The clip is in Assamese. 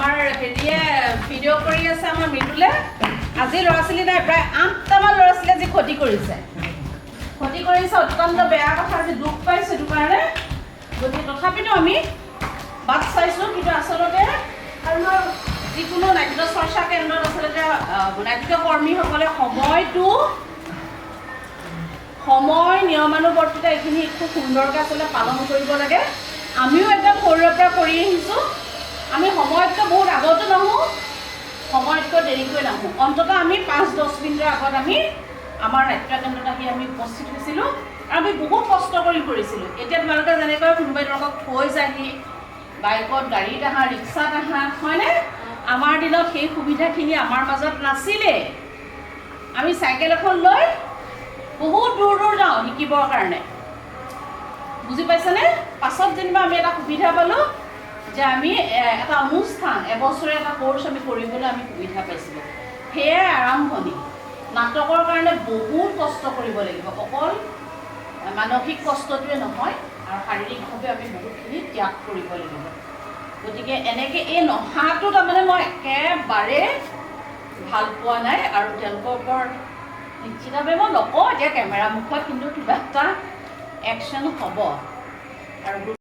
আমাৰ হেৰিয়ে ভিডিঅ' কৰি আছে আমাৰ মৃদুলে আজি ল'ৰা ছোৱালী নাই প্ৰায় 8টামান ল'ৰা ছোৱালী আজি ক্ষতি কৰিছে অত্যন্ত বেয়া কথা আজি দুখ পাইছে সেইটো কাৰণে গতিকে তথাপিতো আমি বাট চাইছোঁ কিন্তু আচলতে আমাৰ যিকোনো নাট্য চৰ্চা কেন্দ্ৰত আচলতে নাট্যকৰ্মীসকলে সময় নিয়মানুৱৰ্তিতা এইখিনি খুব সুন্দৰকৈ আচলতে পালন কৰিব লাগে আমিও একদম সৰুৰে পৰা কৰি আহিছোঁ আমি সময়তকৈ বহুত আগতো নাহোঁ সময়তকৈ দেৰিকৈ নাহোঁ অন্ততঃ আমি 5-10 মিনিটৰ আগত আমি আমাৰ নাট্য কেন্দ্ৰত আহি আমি উপস্থিত হৈছিলোঁ আৰু আমি বহুত কষ্ট কৰি কৰিছিলোঁ এতিয়া তোমালোকে যেনেকৈ কোনোবাই তোমালোকক থৈ যায়হি বাইকত গাড়ীত আহা ৰিক্সাত আহা হয়নে আমাৰ দিনত সেই সুবিধাখিনি আমাৰ মাজত নাছিলে আমি চাইকেল এখন লৈ বহুত দূৰ যাওঁ শিকিবৰ কাৰণে বুজি পাইছেনে পাছত যেনিবা আমি এটা সুবিধা পালোঁ যে আমি এটা অনুষ্ঠান এবছৰীয়া এটা কোৰ্চ আমি কৰিবলৈ আমি সুবিধা পাইছিলোঁ সেয়াই আৰম্ভণি নাটকৰ কাৰণে বহুত কষ্ট কৰিব লাগিব অকল মানসিক কষ্টটোৱে নহয় আৰু শাৰীৰিকভাৱে আমি বহুতখিনি ত্যাগ কৰিব লাগিব গতিকে এনেকৈ এই নহাটো তাৰমানে মই একেবাৰে ভাল পোৱা নাই আৰু তেওঁলোকৰ ওপৰত নিশ্চিতভাৱে মই নকওঁ এতিয়া কেমেৰা মুখত কিন্তু কিবা এটা একশ্যন হ'ব আৰু